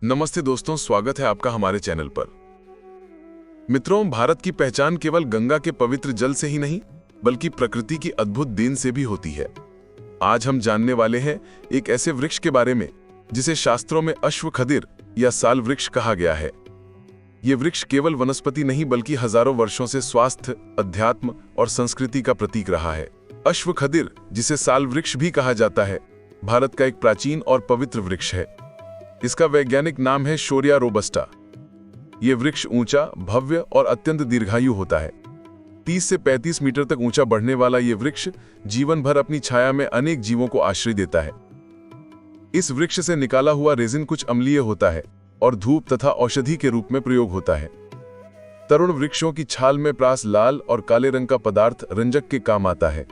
नमस्ते दोस्तों, स्वागत है आपका हमारे चैनल पर। मित्रों, भारत की पहचान केवल गंगा के पवित्र जल से ही नहीं बल्कि प्रकृति की अद्भुत देन से भी होती है। आज हम जानने वाले हैं एक ऐसे वृक्ष के बारे में जिसे शास्त्रों में अश्वखदिर या साल वृक्ष कहा गया है। ये वृक्ष केवल वनस्पति नहीं बल्कि हजारों वर्षों से स्वास्थ्य, अध्यात्म और संस्कृति का प्रतीक रहा है। अश्वखदिर, जिसे साल वृक्ष भी कहा जाता है, भारत का एक प्राचीन और पवित्र वृक्ष है। इसका वैज्ञानिक नाम है शोरिया रोबस्टा। यह वृक्ष ऊंचा, भव्य और अत्यंत दीर्घायु होता है। 30 से 35 मीटर तक ऊंचा बढ़ने वाला यह वृक्ष जीवन भर अपनी छाया में अनेक जीवों को आश्रय देता है। इस वृक्ष से निकाला हुआ रेजिन कुछ अम्लीय होता है और धूप तथा औषधि के रूप में प्रयोग होता है। तरुण वृक्षों की छाल में प्रास लाल और काले रंग का पदार्थ रंजक के काम आता है।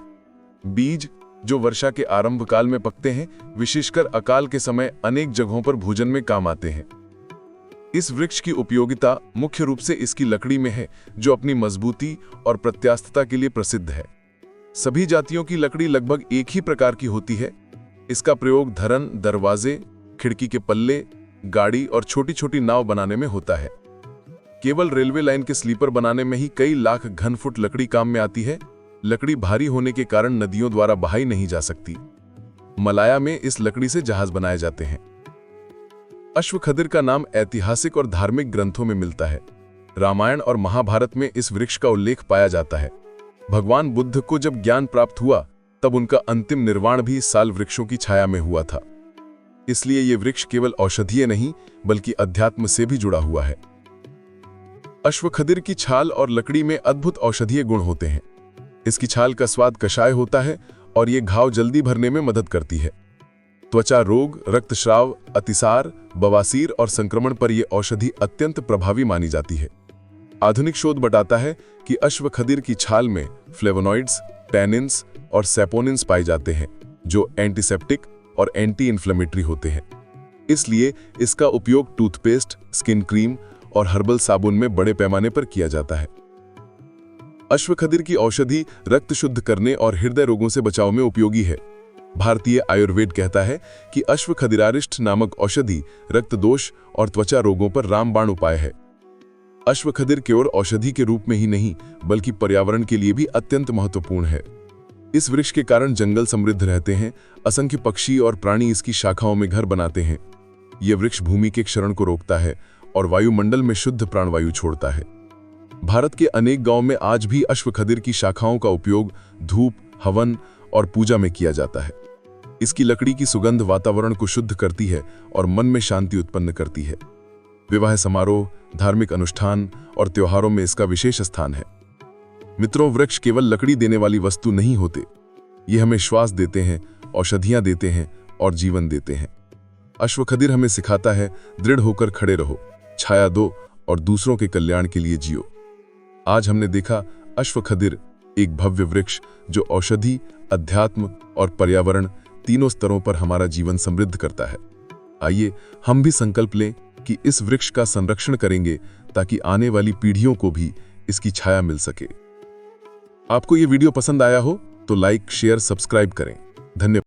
बीज, जो वर्षा के आरंभ काल में पकते हैं, विशेषकर अकाल के समय अनेक जगहों पर भोजन में काम आते हैं। इस वृक्ष की उपयोगिता मुख्य रूप से इसकी लकड़ी में है, जो अपनी मजबूती और प्रत्यास्थता के लिए प्रसिद्ध है। सभी जातियों की लकड़ी लगभग एक ही प्रकार की होती है। इसका प्रयोग धरन, दरवाजे, खिड़की के पल्ले, गाड़ी और छोटी छोटी नाव बनाने में होता है। केवल रेलवे लाइन के स्लीपर बनाने में ही कई लाख घन फुट लकड़ी काम में आती है। लकड़ी भारी होने के कारण नदियों द्वारा बहाई नहीं जा सकती। मलाया में इस लकड़ी से जहाज बनाए जाते हैं। अश्वखदिर का नाम ऐतिहासिक और धार्मिक ग्रंथों में मिलता है। रामायण और महाभारत में इस वृक्ष का उल्लेख पाया जाता है। भगवान बुद्ध को जब ज्ञान प्राप्त हुआ तब उनका अंतिम निर्वाण भी साल वृक्षों की छाया में हुआ था। इसलिए यह वृक्ष केवल औषधीय नहीं बल्कि अध्यात्म से भी जुड़ा हुआ है। अश्वखदिर की छाल और लकड़ी में अद्भुत औषधीय गुण होते हैं। इसकी छाल का स्वाद कषाय होता है और ये घाव जल्दी भरने में मदद करती है। त्वचा रोग, रक्तस्राव, अतिसार, बवासीर और संक्रमण पर यह औषधि अत्यंत प्रभावी मानी जाती है। आधुनिक शोध बताता है कि अश्वखदिर की छाल में फ्लेवोनॉइड्स, टैनिन्स और सैपोनिन्स पाए जाते हैं, जो एंटीसेप्टिक और एंटी इन्फ्लेमेटरी होते हैं। इसलिए इसका उपयोग टूथपेस्ट, स्किन क्रीम और हर्बल साबुन में बड़े पैमाने पर किया जाता है। अश्वखदिर की औषधि रक्त शुद्ध करने और हृदय रोगों से बचाव में उपयोगी है। भारतीय आयुर्वेद कहता है कि अश्वखदिरारिष्ट नामक औषधि रक्त दोष और त्वचा रोगों पर रामबाण उपाय है। अश्वखदिर केवल औषधि के रूप में ही नहीं बल्कि पर्यावरण के लिए भी अत्यंत महत्वपूर्ण है। इस वृक्ष के कारण जंगल समृद्ध रहते हैं। असंख्य पक्षी और प्राणी इसकी शाखाओं में घर बनाते हैं। यह वृक्ष भूमि के क्षरण को रोकता है और वायुमंडल में शुद्ध प्राणवायु छोड़ता है। भारत के अनेक गांवों में आज भी अश्वखदिर की शाखाओं का उपयोग धूप, हवन और पूजा में किया जाता है। इसकी लकड़ी की सुगंध वातावरण को शुद्ध करती है और मन में शांति उत्पन्न करती है। विवाह समारोह, धार्मिक अनुष्ठान और त्योहारों में इसका विशेष स्थान है। मित्रों, वृक्ष केवल लकड़ी देने वाली वस्तु नहीं होते। ये हमें श्वास देते हैं, औषधियां देते हैं और जीवन देते हैं। अश्वखदिर हमें सिखाता है, दृढ़ होकर खड़े रहो, छाया दो और दूसरों के कल्याण के लिए जियो। आज हमने देखा अश्वखदिर, एक भव्य वृक्ष जो औषधि, अध्यात्म और पर्यावरण तीनों स्तरों पर हमारा जीवन समृद्ध करता है। आइए हम भी संकल्प लें कि इस वृक्ष का संरक्षण करेंगे ताकि आने वाली पीढ़ियों को भी इसकी छाया मिल सके। आपको ये वीडियो पसंद आया हो तो लाइक, शेयर, सब्सक्राइब करें। धन्यवाद।